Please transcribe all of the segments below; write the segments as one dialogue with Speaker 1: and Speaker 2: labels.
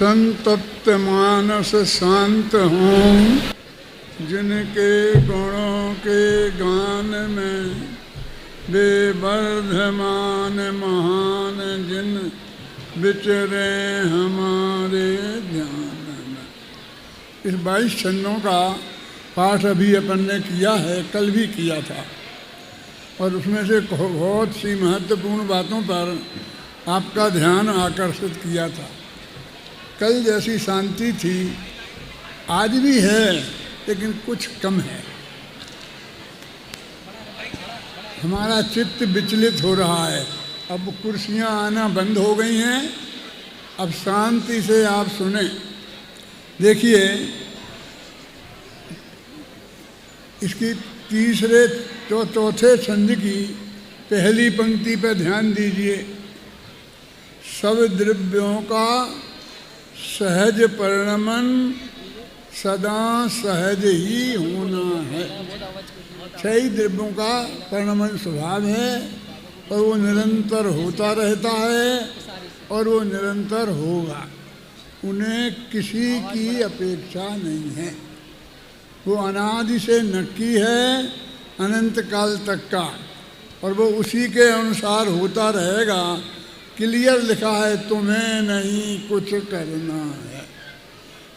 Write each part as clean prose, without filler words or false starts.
Speaker 1: संतप्त मानस शांत हों, जिनके गुणों के गान में बेवर्धमान महान जिन विचरे हमारे ध्यान में। इस 22 छंदों का पाठ अभी अपन ने किया है, कल भी किया था, और उसमें से बहुत सी महत्वपूर्ण बातों पर आपका ध्यान आकर्षित किया था। कल जैसी शांति थी आज भी है, लेकिन कुछ कम है। हमारा चित्त विचलित हो रहा है। अब कुर्सियां आना बंद हो गई हैं, अब शांति से आप सुने। देखिए, इसकी तीसरे चौथे छंद की पहली पंक्ति पर ध्यान दीजिए। सब द्रव्यों का सहज परिणमन सदा सहज ही होना है। 6 द्रव्यों का परिणमन स्वभाव है और वो निरंतर होता रहता है और वो निरंतर होगा। उन्हें किसी की अपेक्षा नहीं है। वो अनादि से नक्की है, अनंत काल तक का, और वो उसी के अनुसार होता रहेगा। क्लियर लिखा है, तुम्हें नहीं कुछ करना है।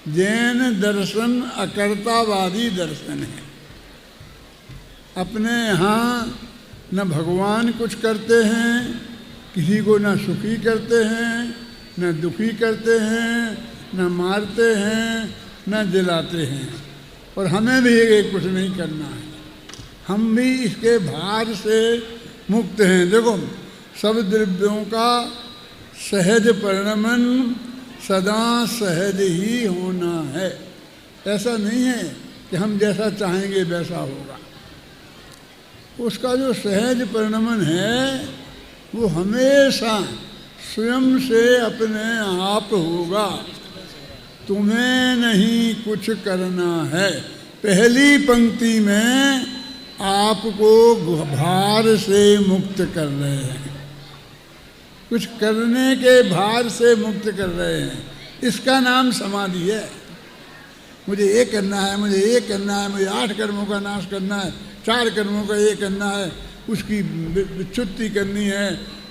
Speaker 1: जैन दर्शन अकर्तावादी दर्शन है। अपने यहाँ न भगवान कुछ करते हैं, किसी को न सुखी करते हैं, न दुखी करते हैं, न मारते हैं, न जलाते हैं, और हमें भी कुछ नहीं करना है। हम भी इसके भार से मुक्त हैं। देखो, सब द्रव्यों का सहज परिणमन सदा सहज ही होना है। ऐसा नहीं है कि हम जैसा चाहेंगे वैसा होगा। उसका जो सहज परिणमन है वो हमेशा स्वयं से अपने आप होगा। तुम्हें नहीं कुछ करना है। पहली पंक्ति में आपको भार से मुक्त कर रहे हैं, कुछ करने के भार से मुक्त कर रहे हैं। इसका नाम समाधि है। मुझे ये करना है, मुझे ये करना है, मुझे 8 कर्मों का नाश करना है, 4 कर्मों का ये करना है, उसकी विच्युति करनी है,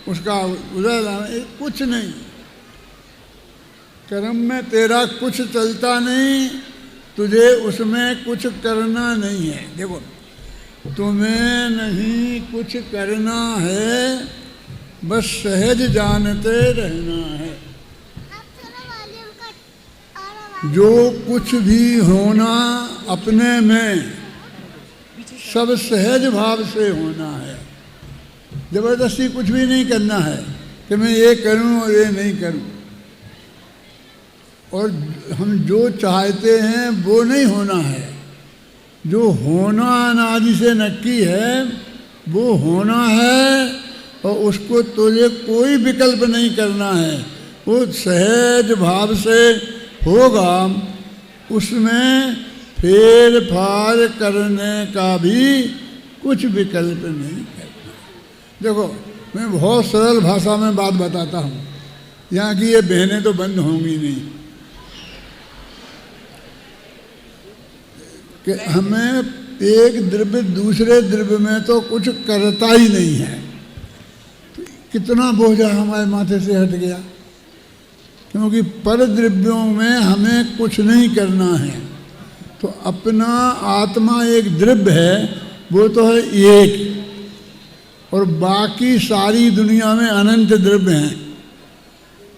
Speaker 1: उसका उदय लाना, कुछ नहीं। कर्म में तेरा कुछ चलता नहीं, तुझे उसमें कुछ करना नहीं है। देखो, तुम्हें नहीं कुछ करना है, बस सहज जानते रहना है। जो कुछ भी होना अपने में सब सहज भाव से होना है। जबरदस्ती कुछ भी नहीं करना है कि मैं ये करूं और ये नहीं करूं। और हम जो चाहते हैं वो नहीं होना है। जो होना अनादि से नक्की है वो होना है, और उसको तुझे कोई विकल्प नहीं करना है। वो सहज भाव से होगा, उसमें फेर फार करने का भी कुछ विकल्प नहीं करना। देखो, मैं बहुत सरल भाषा में बात बताता हूँ, यहाँ की ये बहनें तो बंद होंगी नहीं, कि हमें एक द्रव्य दूसरे द्रव्य में तो कुछ करता ही नहीं है। तो कितना बोझा हमारे माथे से हट गया, क्योंकि पर द्रव्यों में हमें कुछ नहीं करना है। तो अपना आत्मा एक द्रव्य है, वो तो है एक, और बाकी सारी दुनिया में अनंत द्रव्य हैं,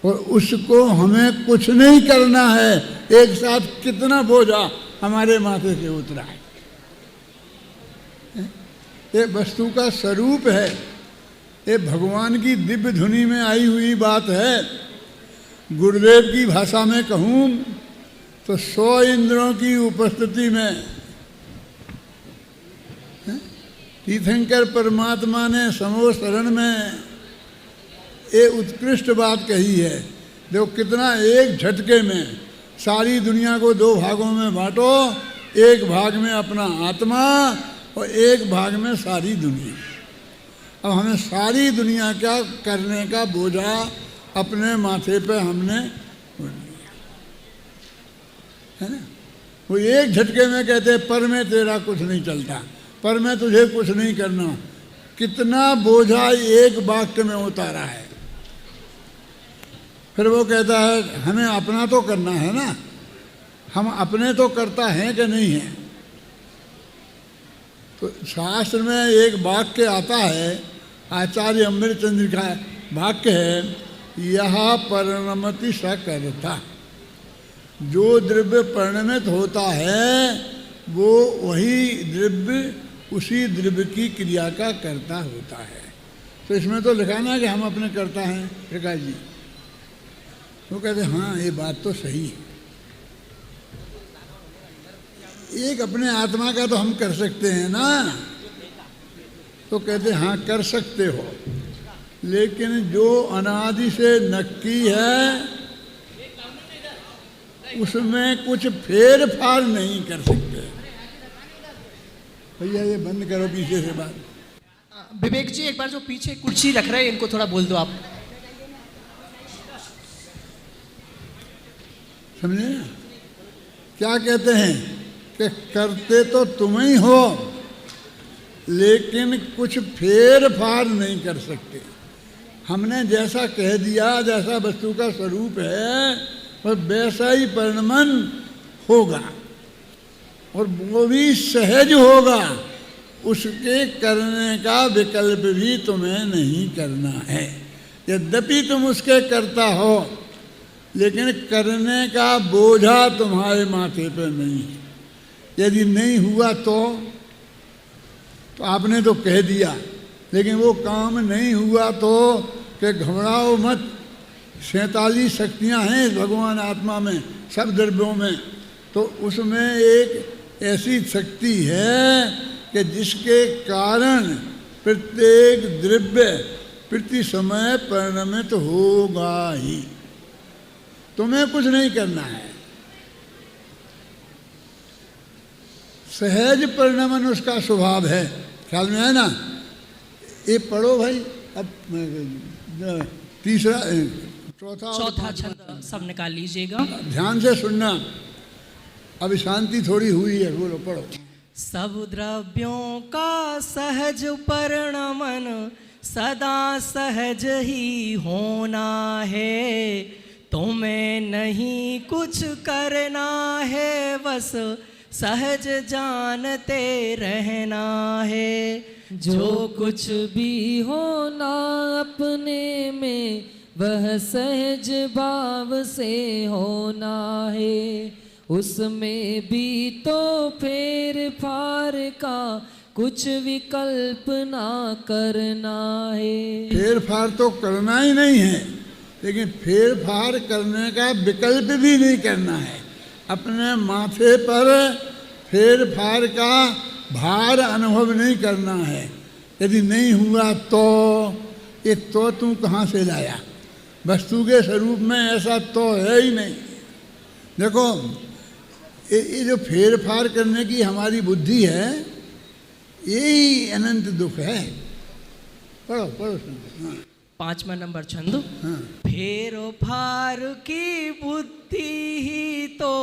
Speaker 1: और उसको हमें कुछ नहीं करना है। एक साथ कितना बोझा हमारे माथे से उतरा है। ये वस्तु का स्वरूप है, ये भगवान की दिव्य धुनी में आई हुई बात है। गुरुदेव की भाषा में कहूँ तो 100 इंद्रों की उपस्थिति में तीर्थंकर परमात्मा ने समो शरण में ये उत्कृष्ट बात कही है। देखो, कितना एक झटके में सारी दुनिया को 2 भागों में बांटो, एक भाग में अपना आत्मा और एक भाग में सारी दुनिया। अब हमें सारी दुनिया का करने का बोझा अपने माथे पे हमने है ना। वो एक झटके में कहते पर में तेरा कुछ नहीं चलता, पर में तुझे कुछ नहीं करना। कितना बोझा एक वाक्य में उतारा है। फिर वो कहता है हमें अपना तो करना है ना, हम अपने तो करता हैं कि नहीं है। तो शास्त्र में एक वाक्य आता है, आचार्य अमृतचंद्र का वाक्य है, यह परिणमति स कर्ता। जो द्रव्य परिणमित होता है वो वही द्रव्य उसी द्रव्य की क्रिया का कर्ता होता है। तो इसमें तो लिखा ना कि हम अपने कर्ता हैं प्रकाश जी। वो कहते हाँ ये बात तो सही है, एक अपने आत्मा का तो हम कर सकते हैं ना। तो कहते हाँ कर सकते हो, लेकिन जो अनादि से नक्की है उसमें कुछ फेर फार नहीं कर सकते। भैया ये बंद करो पीछे से बात।
Speaker 2: विवेक जी एक बार जो पीछे कुर्सी रख रहे हैं इनको थोड़ा बोल दो आप।
Speaker 1: समझे ना क्या कहते हैं कि करते तो तुम ही हो लेकिन कुछ फेर फार नहीं कर सकते। हमने जैसा कह दिया, जैसा वस्तु का स्वरूप है और वैसा ही परिणमन होगा, और वो भी सहज होगा। उसके करने का विकल्प भी तुम्हें नहीं करना है। यद्यपि तुम उसके करता हो लेकिन करने का बोझा तुम्हारे माथे पर नहीं है। यदि नहीं हुआ तो आपने तो कह दिया, लेकिन वो काम नहीं हुआ तो कि घबराओ मत, 47 शक्तियाँ हैं भगवान आत्मा में, सब द्रव्यों में। तो उसमें एक ऐसी शक्ति है कि जिसके कारण प्रत्येक द्रव्य प्रति समय परिणमित होगा ही। तुम्हें कुछ नहीं करना है, सहज परिणमन उसका स्वभाव है। ख्याल में है ना। ये पढ़ो भाई। अब तीसरा
Speaker 2: चौथा छंद सब निकाल लीजिएगा,
Speaker 1: ध्यान से सुनना। अभी शांति थोड़ी हुई है, बोलो पढ़ो।
Speaker 2: सब द्रव्यों का सहज परिणमन सदा सहज ही होना है। तुम्हें नहीं कुछ करना है, बस सहज जानते रहना है।
Speaker 3: जो कुछ भी होना अपने में वह सहज भाव से होना है। उसमें भी तो फेर फार का कुछ विकल्प ना करना है।
Speaker 1: फेर फार तो करना ही नहीं है, लेकिन फेर फार करने का विकल्प भी नहीं करना है। अपने माथे पर फेर फार का भार अनुभव नहीं करना है। यदि नहीं हुआ तो ये तो तू कहाँ से लाया? वस्तु के स्वरूप में ऐसा तो है ही नहीं। देखो ये जो फेर फार करने की हमारी बुद्धि है, यही अनंत दुख है। पढ़ो पढ़ो। हाँ।
Speaker 2: 5वां नंबर छंद।
Speaker 1: हाँ।
Speaker 2: फेर फार की बुद्धि ही तो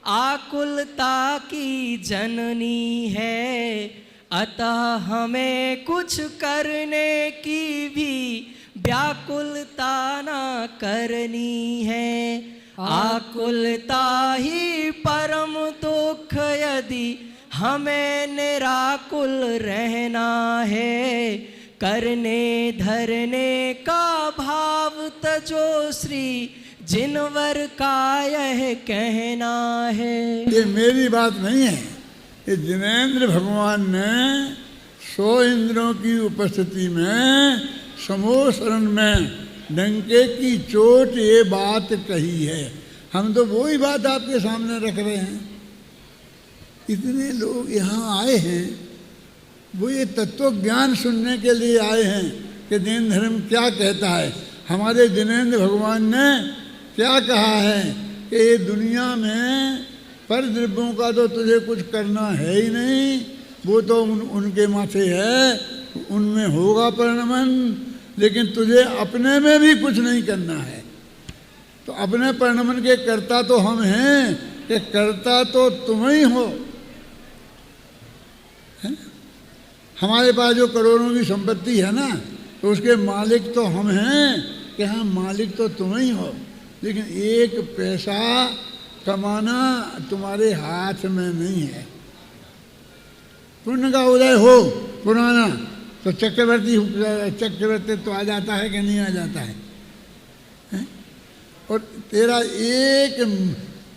Speaker 2: आकुलता की जननी है। अतः हमें कुछ करने की भी व्याकुलता ना करनी है। आकुलता ही परम दुख यदि हमें निराकुल रहना है। करने धरने का भाव तजो श्री जिनवर का यह कहना है।
Speaker 1: ये मेरी बात नहीं है, ये जिनेंद्र भगवान ने 100 इंद्रों की उपस्थिति में समोसरण में डंके की चोट ये बात कही है। हम तो वही बात आपके सामने रख रहे हैं। इतने लोग यहाँ आए हैं, वो ये तत्व ज्ञान सुनने के लिए आए हैं कि जैन धर्म क्या कहता है। हमारे जिनेंद्र भगवान ने क्या कहा है कि ये दुनिया में पर द्रव्यों का तो तुझे कुछ करना है ही नहीं, वो तो उनके माथे है, उनमें होगा परिणमन, लेकिन तुझे अपने में भी कुछ नहीं करना है। तो अपने परिणमन के कर्ता तो हम हैं, कि करता तो तुम ही हो, है ना? हमारे पास जो करोड़ों की संपत्ति है ना, तो उसके मालिक तो हम हैं कि हाँ मालिक तो तुम ही हो, लेकिन एक पैसा कमाना तुम्हारे हाथ में नहीं है। पुण्य का उदय हो पुराना तो चक्रवर्ती तो आ जाता है कि नहीं आ जाता है, हैं? और तेरा एक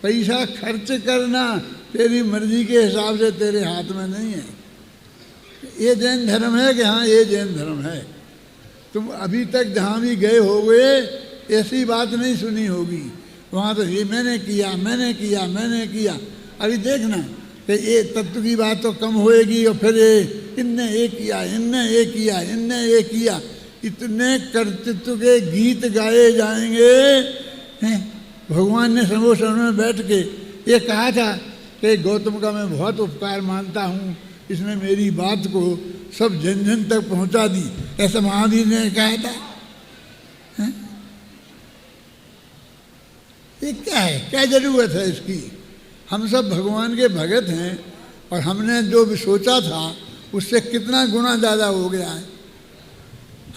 Speaker 1: पैसा खर्च करना तेरी मर्जी के हिसाब से तेरे हाथ में नहीं है। ये जैन धर्म है कि हाँ ये जैन धर्म है। तुम अभी तक जहाँ भी गए होगे ऐसी बात नहीं सुनी होगी, वहाँ तो ये मैंने किया मैंने किया मैंने किया। अभी देखना कि ये तत्व की बात तो कम होएगी और फिर ये इनने ये किया इनने ये किया इनने ये किया, इतने कर्तृत्व के गीत गाए जाएंगे। हैं? भगवान ने सर्वोसर में बैठ के ये कहा था कि गौतम का मैं बहुत उपकार मानता हूँ, इसने मेरी बात को सब जन जन तक पहुँचा दी, ऐसा महावीर ने कहा था। हैं? ये क्या है, क्या जरूरत है इसकी? हम सब भगवान के भगत हैं और हमने जो भी सोचा था उससे कितना गुना ज़्यादा हो गया है।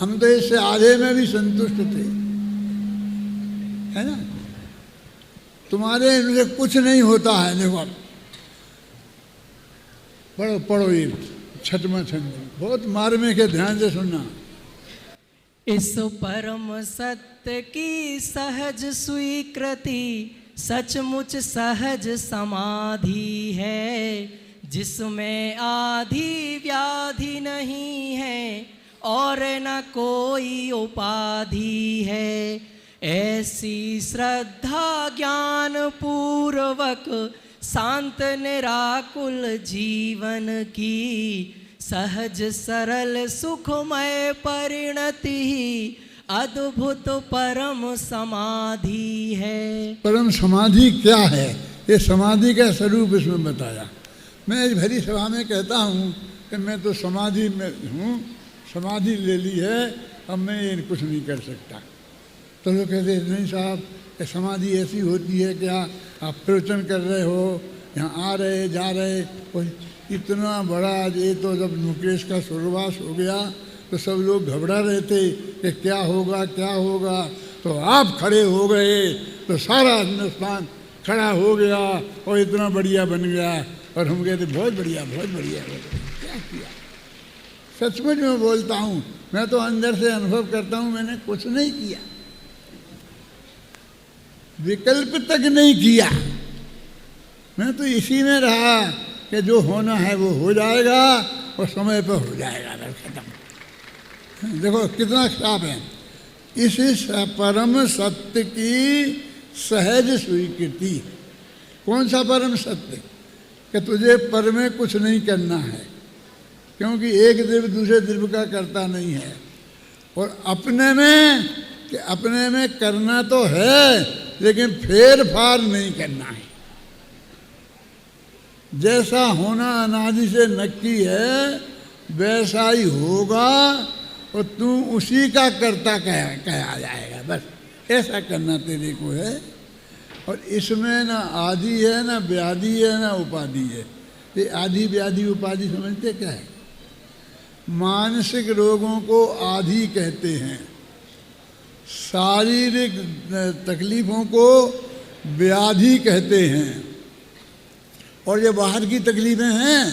Speaker 1: हम तो इससे आधे में भी संतुष्ट थे, है ना? तुम्हारे इनसे कुछ नहीं होता है। देखो पढ़ो पढ़ो ये छठवां छंद, बहुत मार्मिक के ध्यान से सुनना।
Speaker 3: इस परम सत्य की सहज स्वीकृति सचमुच सहज समाधि है, जिसमें आधि व्याधि नहीं है और न कोई उपाधि है। ऐसी श्रद्धा ज्ञान पूर्वक शांत निराकुल जीवन की सहज सरल सुखमय परिणति अद्भुत परम समाधि है।
Speaker 1: परम समाधि क्या है? ये समाधि का स्वरूप इसमें बताया। मैं इस भरी सभा में कहता हूँ कि मैं तो समाधि में हूँ, समाधि ले ली है, अब मैं ये कुछ नहीं कर सकता। तो लोग कहते नहीं साहब कि समाधि ऐसी होती है क्या? आप प्रवचन कर रहे हो, यहाँ आ रहे जा रहे, कोई इतना बड़ा। ये तो जब मुकेश का स्वर्गवास हो गया तो सब लोग घबरा रहे थे कि क्या होगा क्या होगा, तो आप खड़े हो गए तो सारा हिंदुस्तान खड़ा हो गया और इतना बढ़िया बन गया। और हम कहते बहुत बढ़िया बहुत बढ़िया क्या किया। सचमुच में बोलता हूँ, मैं तो अंदर से अनुभव करता हूँ मैंने कुछ नहीं किया, विकल्प तक नहीं किया। मैं तो इसी में रहा कि जो होना है वो हो जाएगा और समय पर हो जाएगा, बस खत्म। देखो कितना साफ है। इस परम सत्य की सहज स्वीकृति। कौन सा परम सत्य? कि तुझे पर में कुछ नहीं करना है, क्योंकि एक द्रव्य दूसरे द्रव्य का करता नहीं है। और अपने में कि अपने में करना तो है लेकिन फेर फार नहीं करना है। जैसा होना अनादि से नक्की है वैसा ही होगा और तू उसी का कर्ता कहा जाएगा, बस ऐसा करना तेरे को है। और इसमें ना आदि है ना व्याधि है ना उपाधि है। ये आदि व्याधि उपाधि समझते क्या है? मानसिक रोगों को आदि कहते हैं, शारीरिक तकलीफ़ों को व्याधि कहते हैं, और ये बाहर की तकलीफ़ें हैं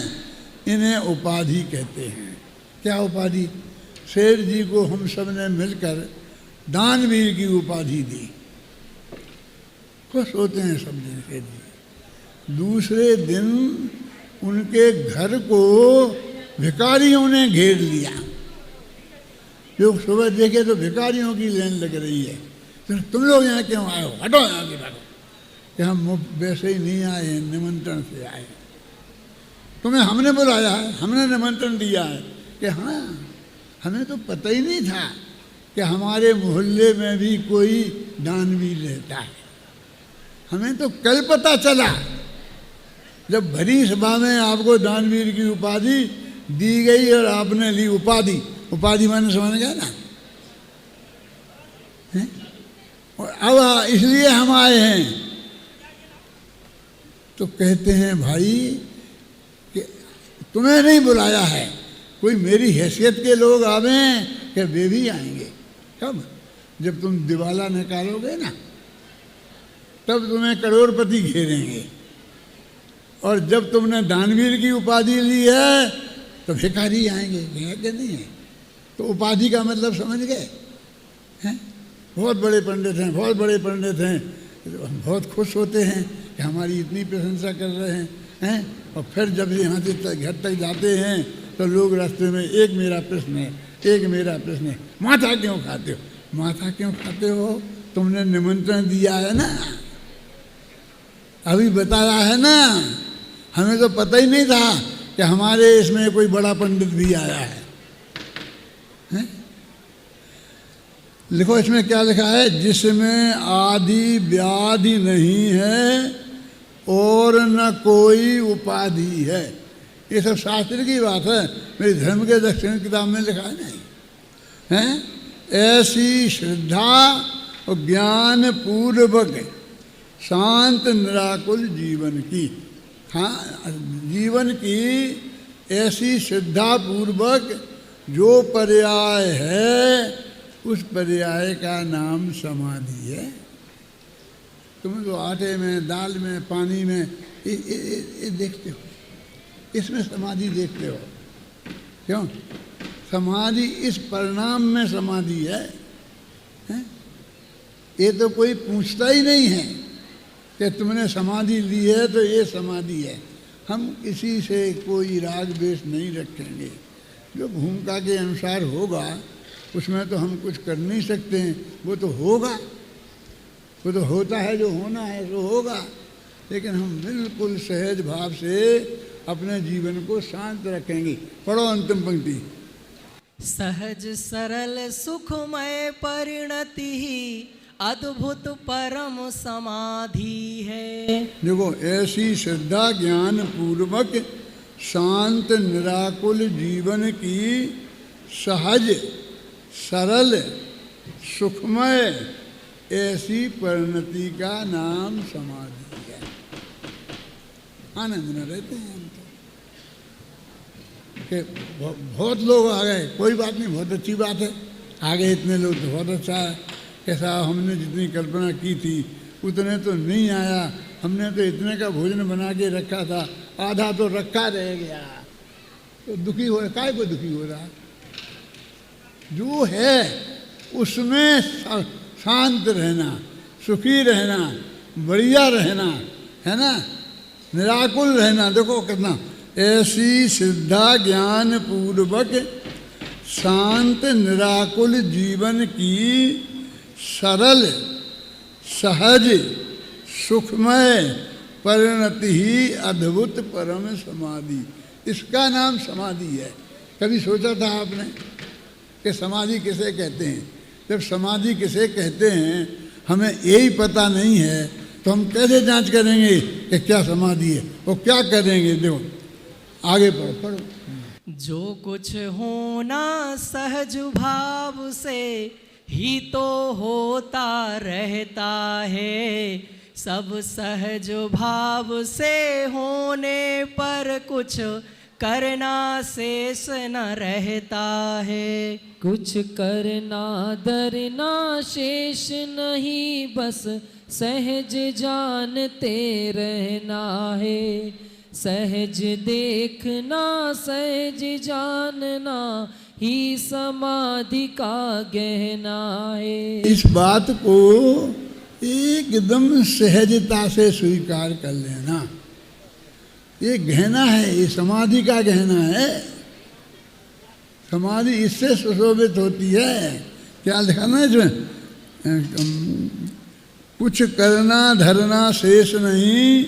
Speaker 1: इन्हें उपाधि कहते हैं। क्या उपाधि? शेर जी को हम सब ने मिलकर दानवीर की उपाधि दी, खुश होते हैं सब दिन शेर जी। दूसरे दिन उनके घर को भिखारियों ने घेर लिया। जो सुबह देखे तो भिखारियों की लाइन लग रही है। तो तुम लोग यहाँ क्यों आए हो? हटो यहाँ की बात। कि हम वैसे ही नहीं आए हैं, निमंत्रण से आए। तुम्हें हमने बुलाया है, हमने निमंत्रण दिया है। कि हाँ, हमें तो पता ही नहीं था कि हमारे मोहल्ले में भी कोई दानवीर रहता है। हमें तो कल पता चला जब भरी सभा में आपको दानवीर की उपाधि दी गई और आपने ली उपाधि। उपाधि माने समझ गया ना? और अब इसलिए हम आए हैं तो कहते हैं भाई कि तुम्हें नहीं बुलाया है, कोई मेरी हैसियत के लोग आवें कि वे भी आएंगे। कब? जब तुम दिवाला निकालोगे ना, तब तुम्हें करोड़पति घेरेंगे, और जब तुमने दानवीर की उपाधि ली है तो भिखारी आएंगे। है कि नहीं है? तो उपाधि का मतलब समझ गए हैं? बहुत बड़े पंडित हैं, बहुत बड़े पंडित हैं, हम बहुत खुश होते हैं कि हमारी इतनी प्रशंसा कर रहे हैं। और फिर जब यहाँ से घर तक जाते हैं तो लोग रास्ते में, एक मेरा प्रश्न है, एक मेरा प्रश्न है, माथा क्यों खाते हो? माथा क्यों खाते हो? तुमने निमंत्रण दिया है ना, अभी बताया है ना, हमें तो पता ही नहीं था कि हमारे इसमें कोई बड़ा पंडित भी आया है। लिखो इसमें क्या लिखा है, जिसमें आदि व्याधि नहीं है और न कोई उपाधि है। ये सब शास्त्र की बात है, मेरी धर्म के दक्षिण किताब में लिखा है नहीं है? ऐसी श्रद्धा और ज्ञान पूर्वक शांत निराकुल जीवन की, हाँ, जीवन की ऐसी श्रद्धा पूर्वक जो पर्याय है, उस पर्याय का नाम समाधि है। तुम तो आटे में, दाल में, पानी में ये देखते हो, इसमें समाधि देखते हो। क्यों? समाधि इस परिणाम में समाधि है? ये तो कोई पूछता ही नहीं है कि तुमने समाधि ली है तो ये समाधि है। हम किसी से कोई राग द्वेष नहीं रखेंगे, जो भूमिका के अनुसार होगा उसमें तो हम कुछ कर नहीं सकते हैं, वो तो होगा, वो तो होता है, जो होना है सो होगा। लेकिन हम बिल्कुल सहज भाव से अपने जीवन को शांत रखेंगे। पढ़ो अंतिम पंक्ति।
Speaker 3: सहज सरल सुखमय परिणति ही अद्भुत परम समाधि है।
Speaker 1: देखो, ऐसी श्रद्धा ज्ञान पूर्वक शांत निराकुल जीवन की सहज सरल सुखमय ऐसी परिणति का नाम समाधि है। आनंद में रहते हैं हम तो। कि बहुत लोग आ गए, कोई बात नहीं, बहुत अच्छी बात है, आ गए इतने लोग तो बहुत अच्छा है। कैसा हमने जितनी कल्पना की थी उतने तो नहीं आया, हमने तो इतने का भोजन बना के रखा था, आधा तो रखा रह गया, तो दुखी हो, काय को दुखी हो रहा? जो है उसमें शांत रहना, सुखी रहना, बढ़िया रहना है ना, निराकुल रहना। देखो कितना, ऐसी श्रद्धा ज्ञान पूर्वक शांत निराकुल जीवन की सरल सहज सुखमय परिणति ही अद्भुत परम समाधि, इसका नाम समाधि है। कभी सोचा था आपने कि समाधि किसे कहते हैं? जब समाधि किसे कहते हैं हमें यही पता नहीं है तो हम कैसे जांच करेंगे कि क्या समाधि है, वो क्या करेंगे? देखो आगे पढ़ो।
Speaker 3: जो कुछ होना सहज भाव से ही तो होता रहता है, सब सहज भाव से होने पर कुछ करना शेष न रहता है।
Speaker 4: कुछ करना धरना शेष नहीं, बस सहज जानते रहना है। सहज देखना सहज जानना ही समाधि का गहना है।
Speaker 1: इस बात को एकदम सहजता से स्वीकार कर लेना, ये गहना है, ये समाधि का गहना है। समाधि इससे सुशोभित होती है। क्या लिखा ना इसमें? कुछ करना धरना शेष नहीं,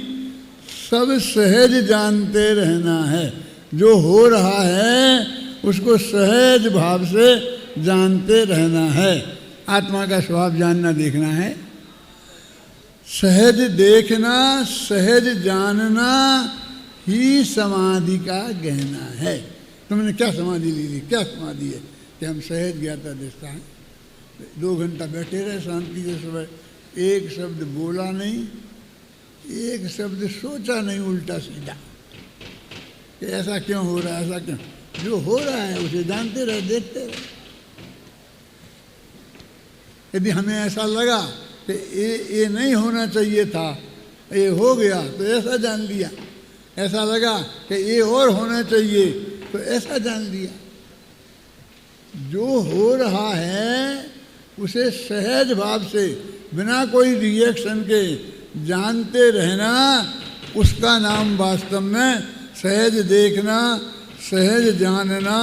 Speaker 1: सब सहज जानते रहना है। जो हो रहा है उसको सहज भाव से जानते रहना है। आत्मा का स्वभाव जानना देखना है। सहज देखना सहज जानना ही समाधि का गहना है। तुमने क्या समाधि ली थी? क्या समाधि है कि हम सहज ज्ञाता दृष्टा हैं, 2 घंटा बैठे रहे शांति से, सुबह एक शब्द बोला नहीं एक शब्द सोचा नहीं उल्टा सीधा कि ऐसा क्यों हो रहा है, ऐसा क्यों। जो हो रहा है उसे जानते रहे, देखते रहे। यदि हमें ऐसा लगा कि ये नहीं होना चाहिए था, ये हो गया तो ऐसा जान लिया। ऐसा लगा कि ये और होना चाहिए तो ऐसा जान लिया। जो हो रहा है उसे सहज भाव से बिना कोई रिएक्शन के जानते रहना, उसका नाम वास्तव में सहज देखना, सहज जानना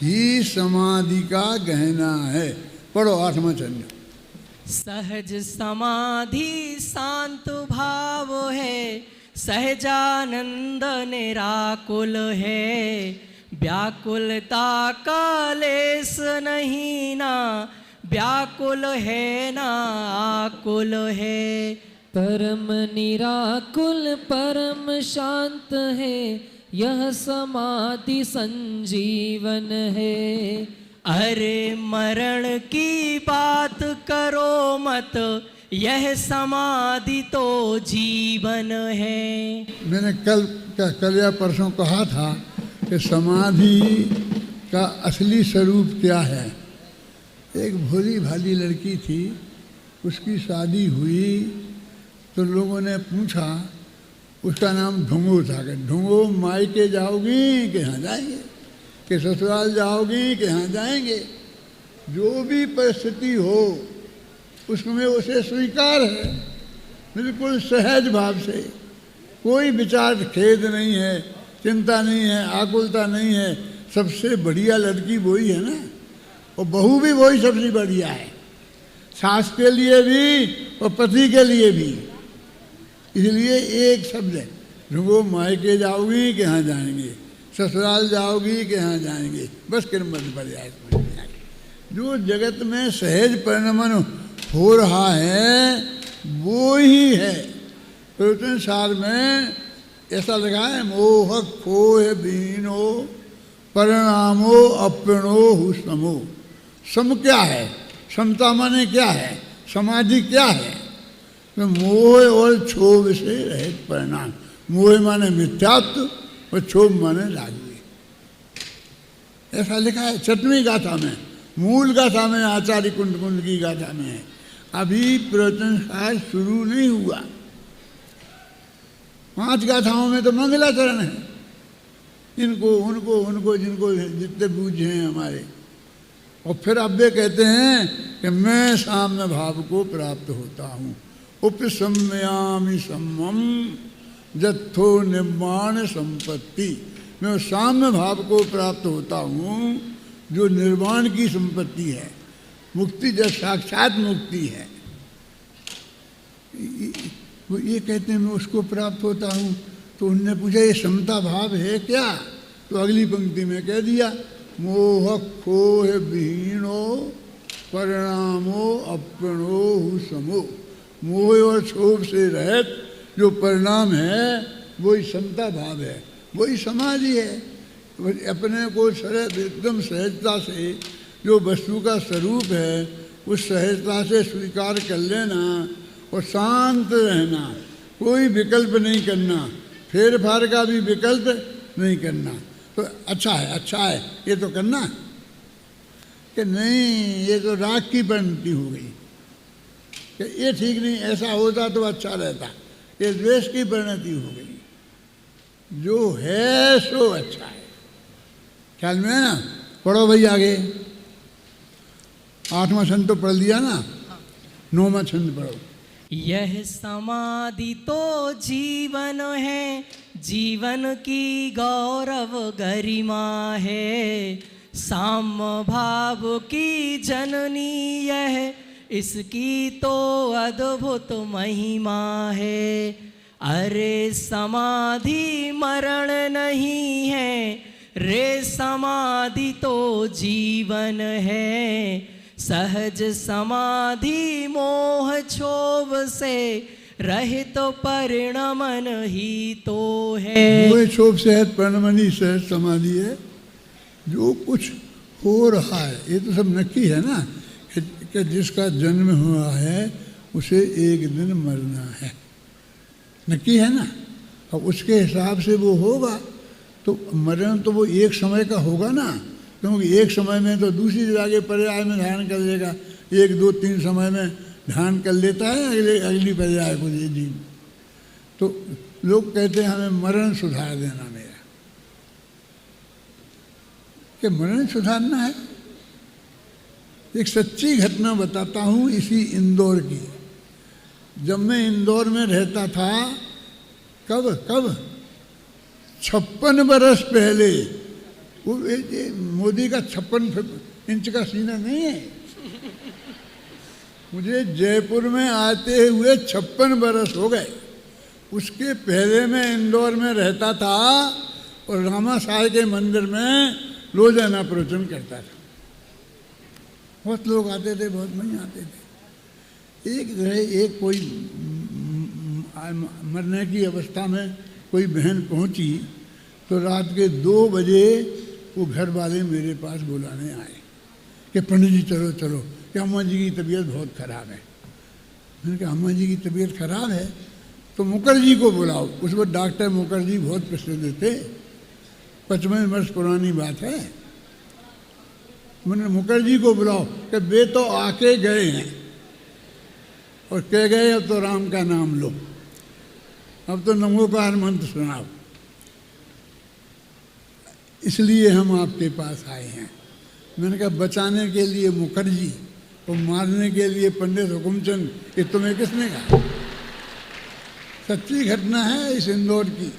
Speaker 1: ही समाधि का गहना है। पढ़ो 8वां छंद।
Speaker 3: सहज समाधि शांत भाव है, सहजानंद निराकुल है, व्याकुलता का लेस नहीं ना, व्याकुल है ना आकुल है।
Speaker 4: परम निराकुल परम शांत है, यह समाधि संजीवन है।
Speaker 3: अरे मरण की बात करो मत, यह समाधि तो जीवन है।
Speaker 1: मैंने कल या परसों कहा था कि समाधि का असली स्वरूप क्या है। एक भोली भाली लड़की थी, उसकी शादी हुई तो लोगों ने पूछा, उसका नाम ढूंगो था, कि ढूंगो मायके जाओगी कि यहाँ जाएंगे, कि ससुराल जाओगी कि यहाँ जाएंगे। जो भी परिस्थिति हो उसमें उसे स्वीकार है, बिल्कुल सहज भाव से। कोई विचार खेद नहीं है, चिंता नहीं है, आकुलता नहीं है। सबसे बढ़िया लड़की वही है ना, और बहू भी वही सबसे बढ़िया है, सास के लिए भी और पति के लिए भी। इसलिए एक शब्द है, ढूंढो मायके जाओगी कि यहाँ जाएंगे, ससुराल जाओगी कि यहाँ जाएंगे, बस किरमत बढ़ जाए। जो जगत में सहज परिणमन हो रहा है वो ही है। प्रवचन सार में ऐसा लगा है, मोह खोह बीनो परिणामो अपनो हुस्मो। सम क्या है, समता माने क्या है, समाधि क्या है? तो मोह और क्षोभ से रहित परिणाम। मोह माने मिथ्यात्व और क्षोभ माने रागी। ऐसा लिखा है 6वीं गाथा में, मूल गाथा में, आचार्य कुंड कुंड की गाथा में है। अभी प्रवचन सार शुरू नहीं हुआ। 5 गाथाओं में तो मंगलाचरण है, इनको उनको उनको जिनको जितने बूझे हैं हमारे। और फिर अब वे कहते हैं कि मैं साम्य भाव को प्राप्त होता हूँ। उपसम्यामि सम्मम जत्थो निर्माण संपत्ति। मैं साम्य भाव को प्राप्त होता हूँ जो निर्वाण की संपत्ति है, मुक्ति जो साक्षात मुक्ति है। वो ये कहते हैं मैं उसको प्राप्त होता हूँ। तो उनने पूछा ये समता भाव है क्या? तो अगली पंक्ति में कह दिया, मोह खोह विहीनो परिणामो अपनो हुस्मो। मोह और क्षोभ से रहित जो परिणाम है वही समता भाव है, वही समाधि है। अपने को सरल एकदम सहजता से जो वस्तु का स्वरूप है उस सहजता से स्वीकार कर लेना और शांत रहना, कोई विकल्प नहीं करना, फेर फार का भी विकल्प नहीं करना। तो अच्छा है ये तो करना, कि नहीं ये तो राग की परिणति हो गई, कि ये ठीक नहीं, ऐसा होता तो अच्छा रहता, ये द्वेष की परिणति हो गई। जो है सो अच्छा है। ख्याल में है ना? पढ़ो भाई आगे। 8वां छंद तो पढ़ लिया ना, 9वां छंद पढ़ो।
Speaker 3: यह समाधि तो जीवन है, जीवन की गौरव गरिमा है। साम्य भाव की जननी यह, इसकी तो अद्भुत महिमा है। अरे समाधि मरण नहीं है, रे समाधि तो जीवन है। सहज समाधि मोह क्षोभ से रहित तो परिणमन ही तो है।
Speaker 1: मोह क्षोभ से रहित परिणमन ही सहज समाधि है। जो कुछ हो रहा है ये तो सब नक्की है ना, कि जिसका जन्म हुआ है उसे एक दिन मरना है। नक्की है ना। अब उसके हिसाब से वो होगा, तो मरण तो वो एक समय का होगा ना, क्योंकि एक समय में तो दूसरी जगह पर्याय में ध्यान कर लेगा, 1 2 3 समय में ध्यान कर लेता है अगली पर्याय को ये जी। तो लोग कहते हैं हमें मरण सुधार देना मेरा, कि मरण सुधारना है। एक सच्ची घटना बताता हूँ इसी इंदौर की। जब मैं इंदौर में रहता था, कब 56 बरस पहले, वो मोदी का 56 इंच का सीना नहीं है, मुझे जयपुर में आते हुए 56 बरस हो गए। उसके पहले मैं इंदौर में रहता था और रामा साई के मंदिर में रोजाना प्रवचन करता था। बहुत लोग आते थे, बहुत नहीं आते थे। एक कोई मरने की अवस्था में कोई बहन पहुंची, तो रात के 2 बजे वो घर वाले मेरे पास बुलाने आए कि पंडित जी चलो चलो, कि अम्मा जी की तबीयत बहुत खराब है। मैंने कहा अम्मा जी की तबीयत खराब है तो मुखर्जी को बुलाओ। उस वक्त डॉक्टर मुखर्जी बहुत प्रसिद्ध थे, 55 वर्ष पुरानी बात है। मैंने मुखर्जी को बुलाओ कि वे तो आके गए हैं और कह गए अब तो राम का नाम लो, अब तो नमोकार मंत्र सुनाओ, इसलिए हम आपके पास आए हैं। मैंने कहा बचाने के लिए मुखर्जी और मारने के लिए पंडित हुकुमचंद, ये तुम्हें किसने कहा? सच्ची घटना है इस इंदौर की।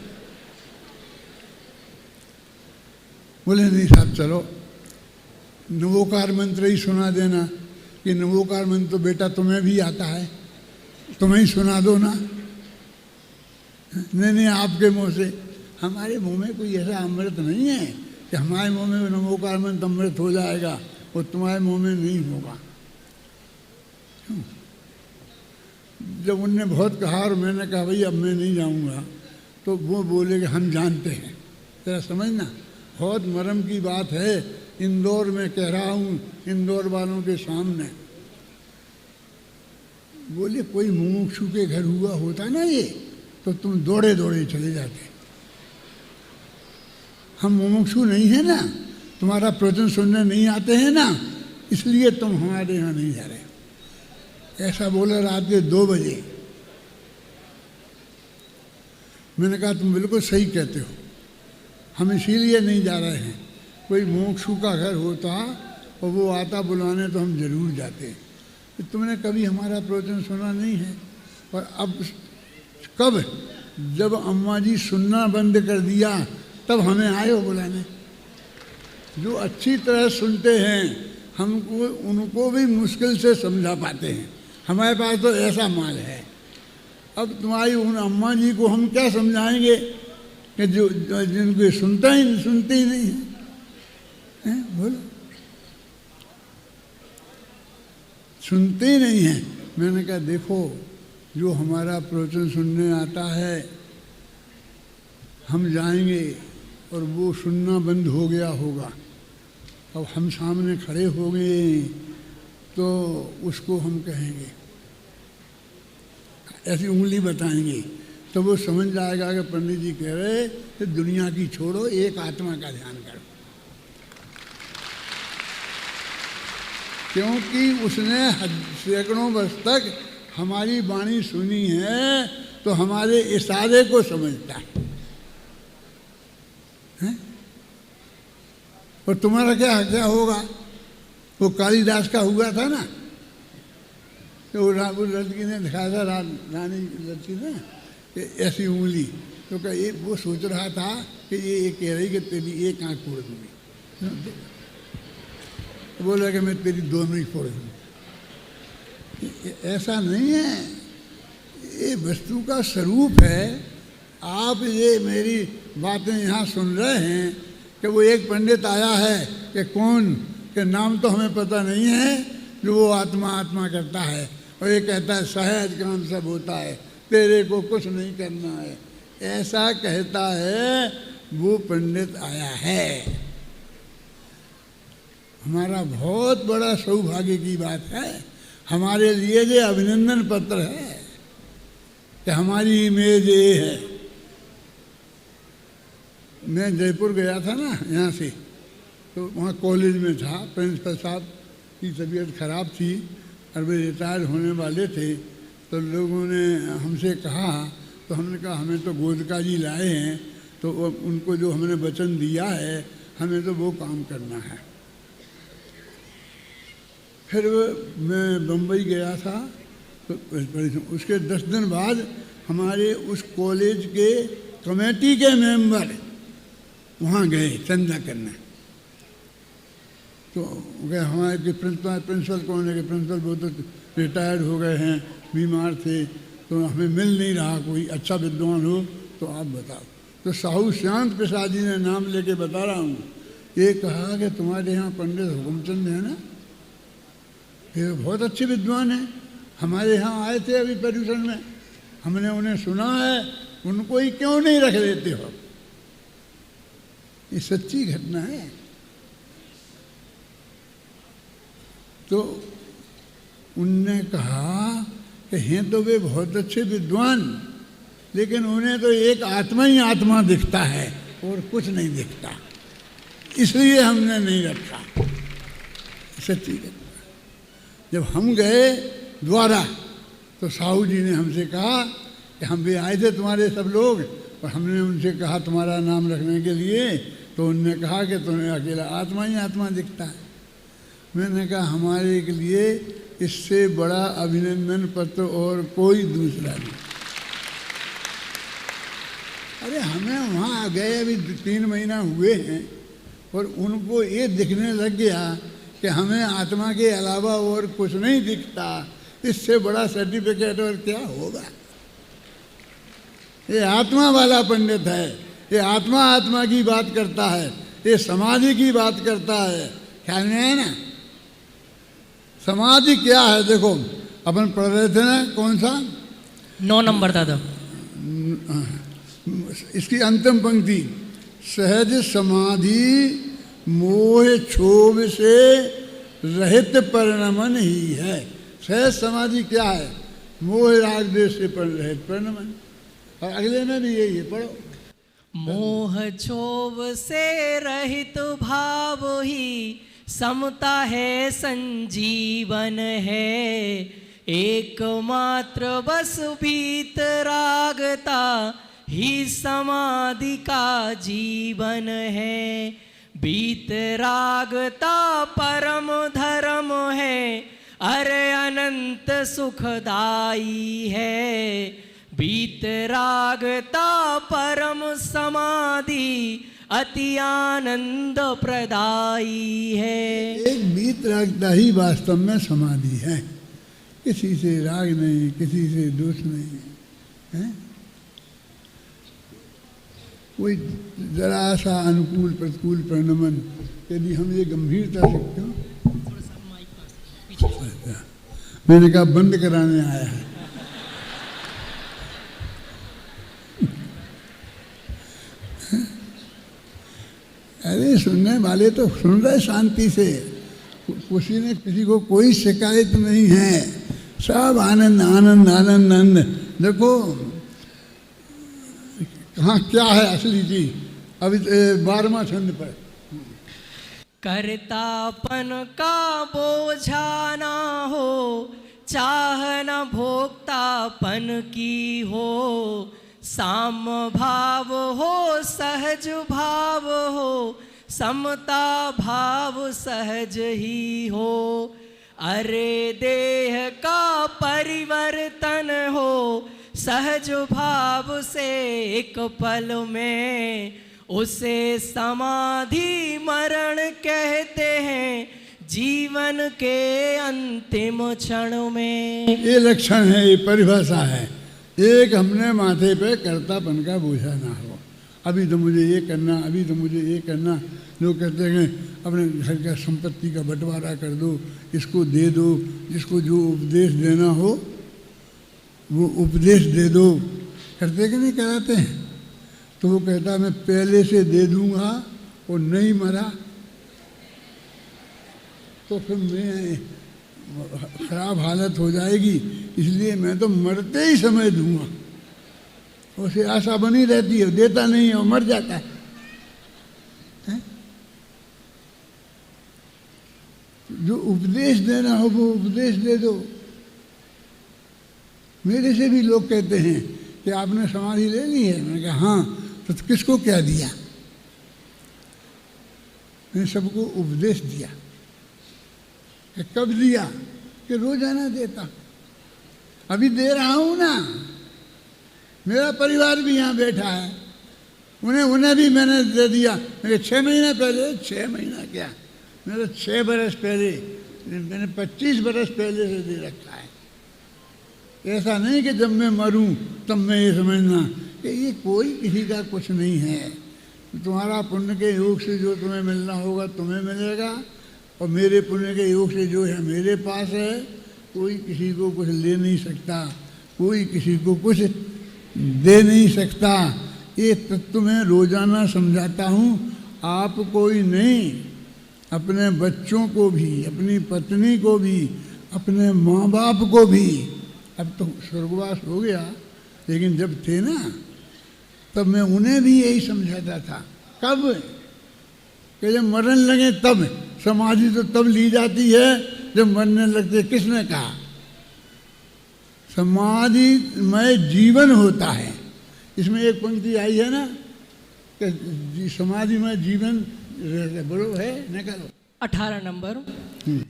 Speaker 1: बोले नहीं साहब चलो नवोकार मंत्र ही सुना देना, कि नवोकार मंत्र तो बेटा तुम्हें भी आता है, तुम्हें ही सुना दो ना। नहीं आपके मुंह से, हमारे मुंह में कोई ऐसा अमृत नहीं है कि हमारे मुंह में नमोकार मंत्र अमृत हो जाएगा, वो तुम्हारे मुंह में नहीं होगा। जब उनने बहुत कहा और मैंने कहा भाई अब मैं नहीं जाऊंगा, तो वो बोले कि हम जानते हैं। तेरा समझना बहुत मर्म की बात है, इंदौर में कह रहा हूँ, इंदौर वालों के सामने। बोले कोई मुमुक्षु के घर हुआ होता ना ये, तो तुम दौड़े दौड़े चले जाते। हम मुमुक्षु नहीं है ना, तुम्हारा प्रवचन सुनने नहीं आते हैं ना, इसलिए तुम हमारे यहाँ नहीं जा रहे। ऐसा बोला रात के 2 बजे। मैंने कहा तुम बिल्कुल सही कहते हो, हम इसीलिए नहीं जा रहे हैं। कोई मुमुक्षु का घर होता और वो आता बुलाने तो हम जरूर जाते। तो तुमने कभी हमारा प्रवचन सुना नहीं है, और अब कब जब अम्मा जी सुनना बंद कर दिया तब हमें आए हो बुलाने। जो अच्छी तरह सुनते हैं हमको, उनको भी मुश्किल से समझा पाते हैं। हमारे पास तो ऐसा माल है। अब तुम्हारी उन अम्मा जी को हम क्या समझाएंगे कि जो जिनको सुनते ही नहीं है, बोलो सुनते ही नहीं हैं। मैंने कहा देखो जो हमारा प्रवचन सुनने आता है, हम जाएंगे और वो सुनना बंद हो गया होगा, अब हम सामने खड़े हो गए तो उसको हम कहेंगे, ऐसी उंगली बताएंगे तो वो समझ जाएगा कि पंडित जी कह रहे कि दुनिया की छोड़ो, एक आत्मा का ध्यान करो। क्योंकि उसने सैकड़ों वर्ष तक हमारी वाणी सुनी है, तो हमारे इशारे को समझता है। और तुम्हारा क्या होगा? वो कालिदास का हुआ था ना, तो वो लड़की ने दिखाया था, रानी लड़की ने ऐसी उंगली, तो वो सोच रहा था कि ये कह रही कि तेरी एक आँख फोड़ दूंगी, बोला कि मैं तेरी दोनों ही फोड़ दूंगी। ऐसा नहीं है, ये वस्तु का स्वरूप है। आप ये मेरी बातें यहाँ सुन रहे हैं कि वो एक पंडित आया है कि कौन, के नाम तो हमें पता नहीं है, जो वो आत्मा आत्मा करता है और ये कहता है सहज काम सब होता है, तेरे को कुछ नहीं करना है, ऐसा कहता है वो पंडित आया है। हमारा बहुत बड़ा सौभाग्य की बात है, हमारे लिए ये अभिनंदन पत्र है। कि हमारी इमेज ये है। मैं जयपुर गया था ना यहाँ से, तो वहाँ कॉलेज में था, प्रिंसिपल साहब की तबीयत खराब थी और वे रिटायर होने वाले थे। तो लोगों ने हमसे कहा, तो हमने कहा हमें तो गोदका जी लाए हैं, तो उनको जो हमने वचन दिया है हमें तो वो काम करना है। फिर मैं बम्बई गया था, तो उसके 10 दिन बाद हमारे उस कॉलेज के कमेटी के मेंबर वहाँ गए चंदा करने। तो गए हमारे प्रिंसिपल कौन है कि प्रिंसिपल वो तो रिटायर्ड हो गए हैं, बीमार थे, तो हमें मिल नहीं रहा कोई अच्छा विद्वान हो तो आप बताओ। तो साहू शांत प्रसाद जी ने नाम लेके बता रहा हूँ, ये कहा कि तुम्हारे यहाँ पंडित हुकुमचंद है ना, ये बहुत अच्छे विद्वान हैं, हमारे यहाँ आए थे अभी पर्यूषण में, हमने उन्हें सुना है, उनको ही क्यों नहीं रख लेते हो। ये सच्ची घटना है। तो उनने कहा कि हैं तो वे बहुत अच्छे विद्वान, लेकिन उन्हें तो एक आत्मा ही आत्मा दिखता है और कुछ नहीं दिखता, इसलिए हमने नहीं रखा। सच्ची घटना। जब हम गए द्वारा, तो साहू जी ने हमसे कहा कि हम भी आए थे तुम्हारे सब लोग, और हमने उनसे कहा तुम्हारा नाम रखने के लिए, तो उनने कहा कि तुम्हें अकेला आत्मा ही आत्मा दिखता है। मैंने कहा हमारे के लिए इससे बड़ा अभिनंदन पत्र और कोई दूसरा नहीं। अरे हमें वहाँ गए अभी 3 महीना हुए हैं और उनको ये दिखने लग गया कि हमें आत्मा के अलावा और कुछ नहीं दिखता, इससे बड़ा सर्टिफिकेट और क्या होगा। ये आत्मा वाला पंडित है, ये आत्मा आत्मा की बात करता है, ये समाधि की बात करता है। ख्याल में है ना? समाधि क्या है? देखो अपन पढ़ रहे थे ना, कौन सा
Speaker 3: 9 नंबर दादा,
Speaker 1: इसकी अंतिम पंक्ति, सहज समाधि मोह क्षोभ से रहित परिणमन ही है। सहज समाधि क्या है? मोह राग द्वेष से रहित परिणमन। और अगले में भी यही है, पढ़ो।
Speaker 3: मोह क्षोभ से रहित भाव ही समता है, संजीवन है। एकमात्र बस भीतरागता ही समाधि का जीवन है। भीतरागता परम धर्म है, अरे अनंत सुखदाई है। भीतरागता परम समाधि अति आनंद प्रदायी है।
Speaker 1: एक भीतरागता ही वास्तव में समाधि है, किसी से राग नहीं, किसी से दोष नहीं है। कोई जरा सा अनुकूल प्रतिकूल परिणमन यदि हम ये गंभीरता से क्यों, मैंने कहा बंद कराने आया है। अरे सुनने वाले तो सुन रहे शांति से, किसी को कोई शिकायत नहीं है, सब आनंद आनंद आनंद आनंद। देखो कहाँ क्या है असली चीज, अभी 12वां छंद पर।
Speaker 3: कर्तापन का बोझा ना हो, चाह न भोक्तापन की हो। साम भाव हो, सहज भाव हो, समता भाव सहज ही हो। अरे देह का परिवर्तन हो, सहज भाव से एक पल में। उसे समाधि मरण कहते हैं, जीवन के अंतिम क्षण में।
Speaker 1: ये लक्षण है, ये परिभाषा है। एक हमने माथे पे कर्तापन का बोझा ना हो, अभी तो मुझे ये करना, अभी तो मुझे ये करना। लोग कहते हैं अपने घर का संपत्ति का बंटवारा कर दो, इसको दे दो, जिसको जो उपदेश देना हो वो उपदेश दे दो। करते कि नहीं कराते हैं? तो वो कहता मैं पहले से दे दूंगा, और नहीं मरा तो फिर मैं खराब हालत हो जाएगी, इसलिए मैं तो मरते ही समय दूंगा। उसे आशा बनी रहती है, देता नहीं है, वो मर जाता है। जो उपदेश देना हो वो उपदेश दे दो। मेरे से भी लोग कहते हैं कि आपने समाधि ले ली है। मैंने कहा हाँ, तो किसको क्या दिया? मैंने सबको उपदेश दिया। कि कब दिया? कि रोजाना देता। अभी दे रहा हूं ना। मेरा परिवार भी यहाँ बैठा है, उन्हें भी मैंने दे दिया। मेरे 6 महीना पहले, 6 महीना क्या, मेरा 6 बरस पहले, मैंने 25 बरस पहले से दे रखा है। ऐसा नहीं कि जब मैं मरूं तब मैं ये समझना कि ये कोई किसी का कुछ नहीं है। तुम्हारा पुण्य के योग से जो तुम्हें मिलना होगा तुम्हें मिलेगा, और मेरे पुण्य के योग से जो है मेरे पास है। कोई किसी को कुछ ले नहीं सकता, कोई किसी को कुछ दे नहीं सकता। ये तत्व मैं रोजाना समझाता हूँ। आप कोई नहीं, अपने बच्चों को भी, अपनी पत्नी को भी, अपने माँ बाप को भी। अब तो स्वर्गवास हो गया, लेकिन जब थे ना तब मैं उन्हें भी यही समझाता था। कब? कि जब मरने लगे तब। समाधि तो तब ली जाती है जब मरने लगते। किसने कहा? समाधि में जीवन होता है। इसमें एक पंक्ति आई है ना कि समाधि में जीवन बड़ो है, न करो।
Speaker 3: 18 नंबर।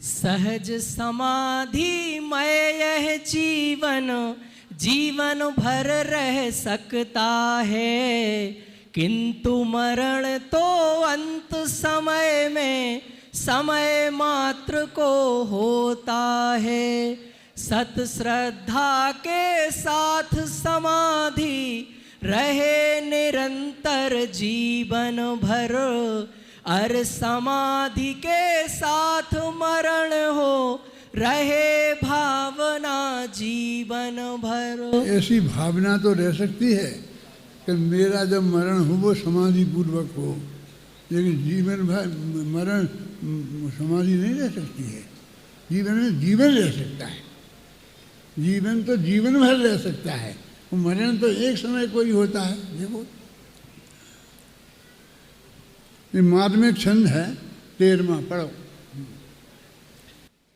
Speaker 3: सहज समाधि में यह जीवन जीवन भर रह सकता है, किंतु मरण तो अंत समय में समय मात्र को होता है। सत श्रद्धा के साथ समाधि रहे निरंतर जीवन भर, और समाधि के साथ मरण हो रहे भावना जीवन भर।
Speaker 1: ऐसी भावना तो रह सकती है कि मेरा जब मरण हो वो समाधि पूर्वक हो, लेकिन जीवन भर मरण समाधि नहीं रह सकती है। जीवन में जीवन रह सकता है। जीवन तो जीवन भर रह सकता है, मरण तो एक समय कोई होता है। देखो ये माध्यमिक छंद है 13वां, पढ़ो।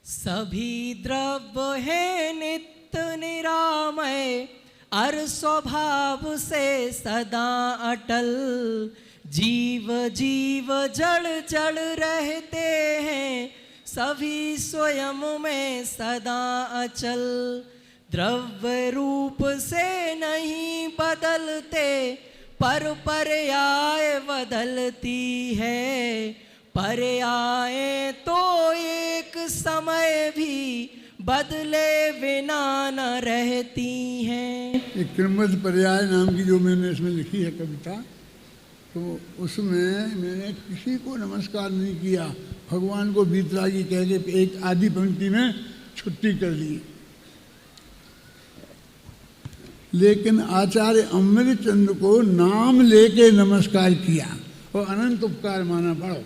Speaker 3: सभी द्रव्य है नित्य निरामय, और स्वभाव से सदा अटल। जीव जीव जड़ जड़ रहते हैं, सभी स्वयं में सदा अचल। द्रव्य रूप से नहीं बदलते, पर पर्याय बदलती है। पर्याय तो एक समय भी बदले बिना न रहती हैं।
Speaker 1: एक क्रमबद्ध पर्याय नाम की जो मैंने इसमें लिखी है कविता, तो उसमें मैंने किसी को नमस्कार नहीं किया। भगवान को बीतरागी कह के एक आधी पंक्ति में छुट्टी कर दी। लेकिन आचार्य अमृतचंद्र को नाम लेके नमस्कार किया और अनंत उपकार माना। पढ़ो।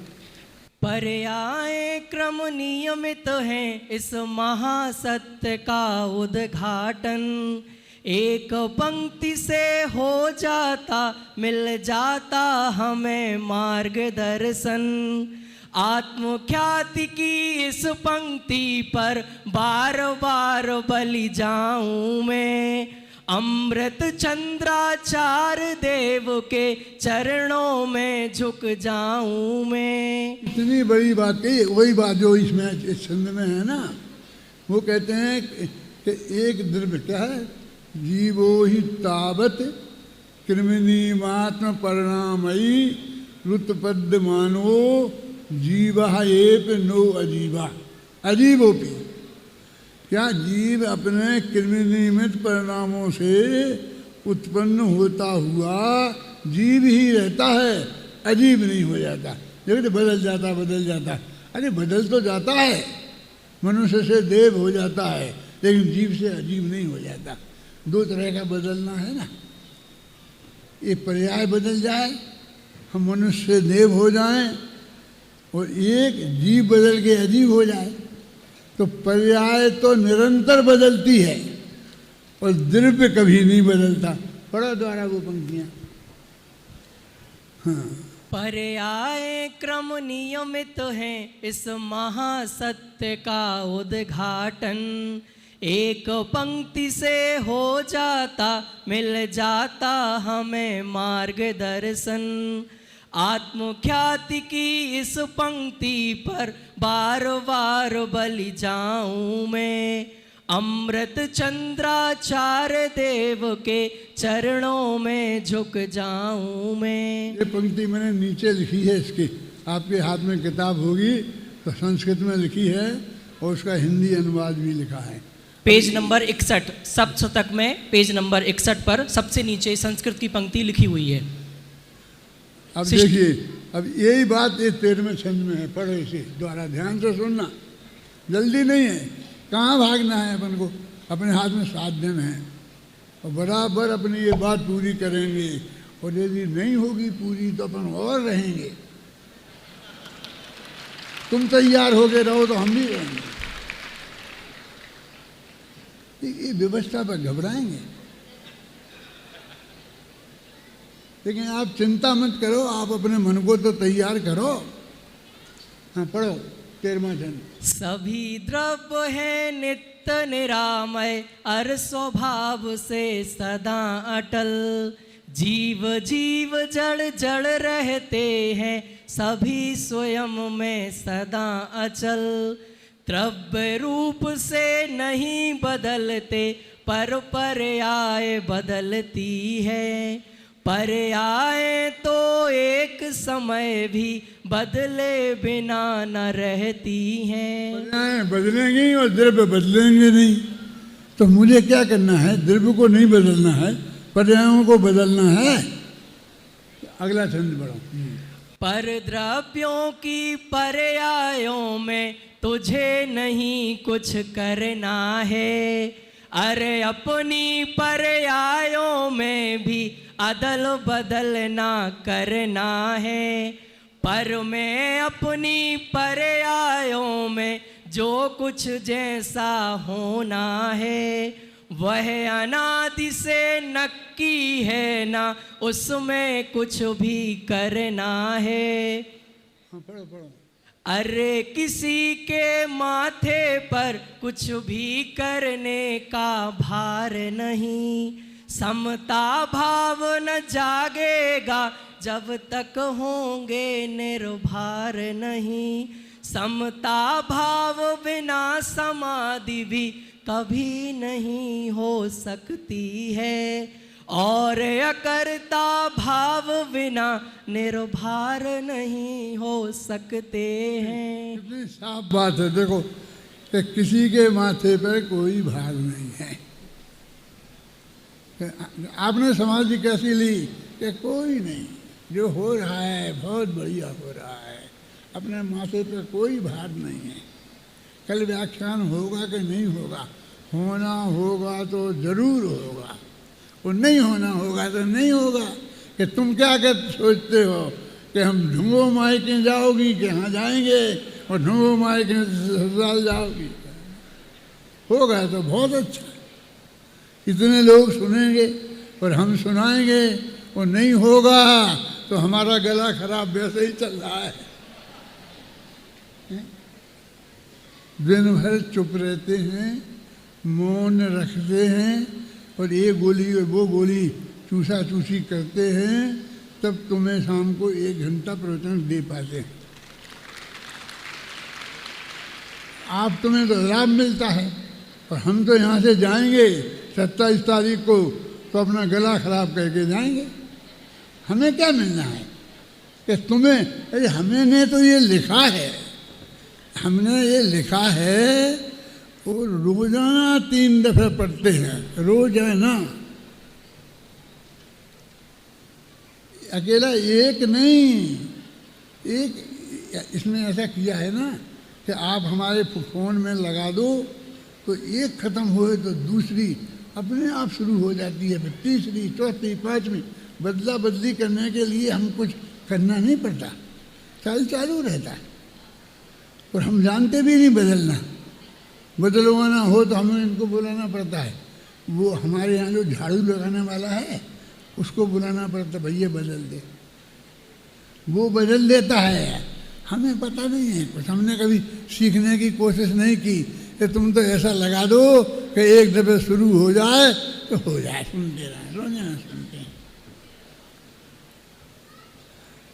Speaker 3: पर्याय क्रम नियमित है इस महासत्य का उद्घाटन। एक पंक्ति से हो जाता मिल जाता हमें मार्गदर्शन। आत्मख्याति की इस पंक्ति पर बार बार बलि जाऊं मैं। अमृत चंद्राचार्य देव के चरणों में झुक जाऊं मैं।
Speaker 1: इतनी बड़ी बात कही। वही बात जो इसमें इस छंद में है ना, वो कहते हैं कि एक द्रव्य क्या है, जीवो ही तावत कृमिनी मात्म परिणामयी रुतपद मानो जीवा एप नो अजीवा। अजीबोपी क्या जीव अपने कृमिनिमित परिणामों से उत्पन्न होता हुआ जीव ही रहता है, अजीब नहीं हो जाता। देखो बदल जाता। अरे बदल तो जाता है, मनुष्य से देव हो जाता है, लेकिन जीव से अजीब नहीं हो जाता। दो तरह का बदलना है ना, ये पर्याय बदल जाए, हम मनुष्य से देव हो जाएं, और एक जीव बदल के अजीब हो जाए। तो पर्याय तो निरंतर बदलती है और द्रव्य कभी नहीं बदलता। पढ़ो द्वारा वो पंक्तियाँ। हाँ,
Speaker 3: पर्याय क्रम नियमित है इस महासत्य का उद्घाटन, एक पंक्ति से हो जाता मिल जाता हमें मार्गदर्शन। आत्मख्याति की इस पंक्ति पर बार बार बलि जाऊं मैं, अमृत चंद्राचार्य देव के चरणों में झुक जाऊं मैं।
Speaker 1: ये पंक्ति मैंने नीचे लिखी है इसकी, आपके हाथ में किताब होगी तो संस्कृत में लिखी है और उसका हिंदी अनुवाद भी लिखा है।
Speaker 3: पेज नंबर 61 सप्तशतक में पेज नंबर 61 पर सबसे नीचे संस्कृत की पंक्ति लिखी हुई है।
Speaker 1: अब देखिए, अब यही बात ये 13वें छंद में है, पढ़ो इसे द्वारा, ध्यान से सुनना, जल्दी नहीं है, कहाँ भागना है अपन को, अपने हाथ में 7 दिन है और बराबर अपनी ये बात पूरी करेंगे, और यदि नहीं होगी पूरी तो अपन और रहेंगे। तुम तैयार हो गए रहो तो हम भी रहेंगे। ये व्यवस्था पर घबराएंगे, लेकिन आप चिंता मत करो, आप अपने मन को तो तैयार करो। हाँ पढ़ो 13वां छंद।
Speaker 3: सभी द्रव्य है नित्य निरामय अर स्वभाव से सदा अटल, जीव जीव जड़ जड़ रहते हैं सभी स्वयं में सदा अचल। द्रव्य रूप से नहीं बदलते पर पर्याय बदलती है, पर्याय तो एक समय भी बदले बिना न रहती हैं।
Speaker 1: पर्याय बदलेंगे और द्रव्य बदलेंगे नहीं, तो मुझे क्या करना है? द्रव्य को नहीं बदलना है, पर्यायों को बदलना है। अगला छंद पढ़ो।
Speaker 3: पर द्रव्यों की पर्यायों में तुझे नहीं कुछ करना है, अरे अपनी पर्यायों में भी अदल बदल ना करना है। पर मैं अपनी पर्यायों में जो कुछ जैसा होना है, वह अनादि से नक्की है ना उसमें कुछ भी करना है।
Speaker 1: हाँ पढ़ो पढ़ो।
Speaker 3: अरे किसी के माथे पर कुछ भी करने का भार नहीं, समता भाव न जागेगा जब तक होंगे निर्भार नहीं। समता भाव बिना समाधि भी कभी नहीं हो सकती है, और अकर्ता भाव बिना निर्भार नहीं हो सकते हैं।
Speaker 1: कितनी साफ बात है, देखो कि किसी के माथे पर कोई भार नहीं है। आपने समाधि कैसी ली कि कोई नहीं, जो हो रहा है बहुत बढ़िया हो रहा है, अपने माथे पर कोई भार नहीं है। कल व्याख्यान होगा कि नहीं होगा, होना होगा तो जरूर होगा, और नहीं होना होगा तो नहीं होगा। कि तुम क्या कर सोचते हो कि हम ढूंढो माई के जाओगी कि यहाँ जाएंगे, और ढूंढो माई के ससुराल जाओगी। होगा तो बहुत अच्छा, इतने लोग सुनेंगे और हम सुनाएंगे, और नहीं होगा तो हमारा गला खराब वैसे ही चल रहा है। दिन भर चुप रहते हैं, मौन रखते हैं, और ये गोली और वो गोली चूसा चूसी करते हैं, तब तुम्हें शाम को 1 घंटा प्रवचन दे पाते हैं। आप तुम्हें तो लाभ मिलता है, और हम तो यहाँ से जाएंगे 27 तारीख को, तो अपना गला खराब करके जाएंगे। हमें क्या मिलना है कि तुम्हें, अरे हमने तो ये लिखा है, हमने ये लिखा है, वो रोजाना 3 दफे पढ़ते हैं, रोजाना। अकेला एक नहीं, एक इसमें ऐसा किया है ना कि आप हमारे फ़ोन में लगा दो तो एक ख़त्म हुए तो दूसरी अपने आप शुरू हो जाती है, फिर तीसरी, चौथी, 5वीं। बदला बदली करने के लिए हम कुछ करना नहीं पड़ता, चालू रहता है, और हम जानते भी नहीं बदलना। बदलवाना हो तो हमें इनको बुलाना पड़ता है। वो हमारे यहाँ जो झाड़ू लगाने वाला है उसको बुलाना पड़ता, भैया बदल दे, वो बदल देता है। हमें पता नहीं है कुछ, हमने कभी सीखने की कोशिश नहीं की कि तुम तो ऐसा लगा दो कि एक दफे शुरू हो जाए तो हो जाए, सुनते रहे, रोजाना सुनते हैं।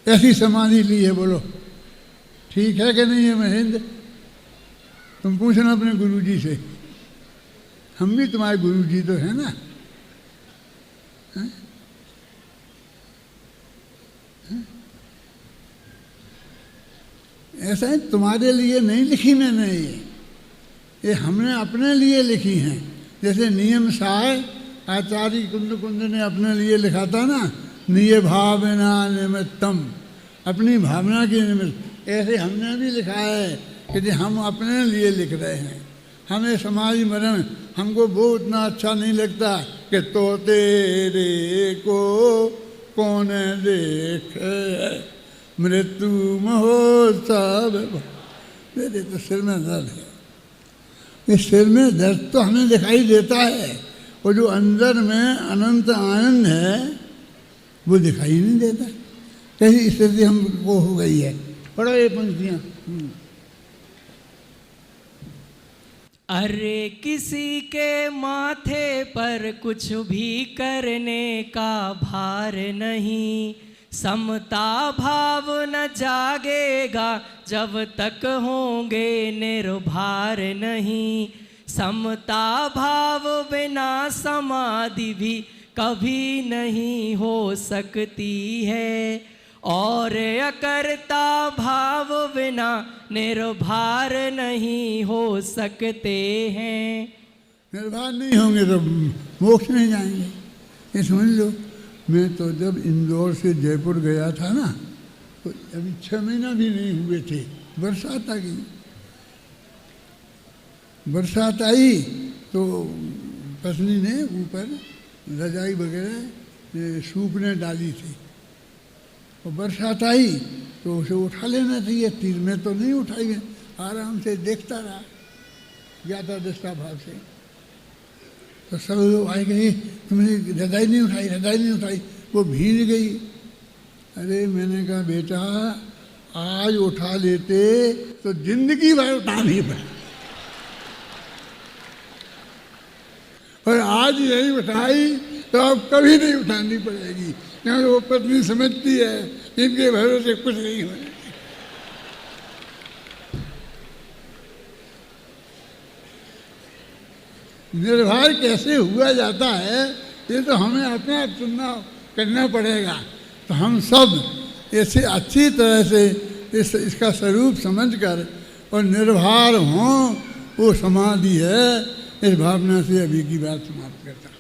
Speaker 1: ऐसी समाधि ली है, बोलो ठीक है कि नहीं है महेंद्र? तुम पूछना अपने गुरुजी से, हम भी तुम्हारे गुरुजी तो है ना। है? ऐसा है, तुम्हारे लिए नहीं लिखी मैंने, ये हमने अपने लिए लिखी हैं। जैसे नियम साय आचार्य कुंद कुंद ने अपने लिए लिखा था ना, निय भावना निमित्तम, अपनी भावना के निमित्त। ऐसे हमने भी लिखा है कि हम अपने लिए लिख रहे हैं। हमें समाज मरण हमको वो उतना अच्छा नहीं लगता कि तो तेरे को कौन देखे, मृत्यु महोत्सव। मेरे तो सिर में दर्द है, इस सिर में दर्द तो हमें दिखाई देता है, और जो अंदर में अनंत आनंद है वो दिखाई नहीं देता। कैसी स्थिति हमको हो गई है। पढ़ो ये पंक्तियाँ।
Speaker 3: अरे किसी के माथे पर कुछ भी करने का भार नहीं, समता भाव न जागेगा जब तक होंगे निर्भार नहीं। समता भाव बिना समाधि भी कभी नहीं हो सकती है, और अकर्ता भाव बिना निर्भार नहीं हो सकते हैं।
Speaker 1: निर्भार नहीं होंगे तो मोक्ष नहीं जाएंगे। ये समझ लो, मैं तो जब इंदौर से जयपुर गया था ना, तो अभी 6 महीना भी नहीं हुए थे, बरसात आ गई। बरसात आई तो पत्नी ने ऊपर रजाई वगैरह सूखने डाली थी, और बरसात आई तो उसे उठा लेना चाहिए। तीर में तो नहीं उठाई, मैं आराम से देखता रहा, ज्यादा दृष्टा भाव से। तो सब लोग आए, गए तुमने रजाई नहीं उठाई, रजाई नहीं उठाई, वो भीग गई। अरे मैंने कहा बेटा आज उठा लेते तो जिंदगी भर उठानी पड़े, और आज नहीं उठाई तो अब कभी नहीं उठानी पड़ेगी, क्योंकि वो पत्नी समझती है इनके भरोसे कुछ नहीं होने। निर्भर कैसे हुआ जाता है ये तो हमें अपना चुनना करना पड़ेगा। तो हम सब ऐसे अच्छी तरह से इसका स्वरूप समझकर और निर्भर हों, वो समाधि है। इस भावना से अभी की बात समाप्त करता हूँ।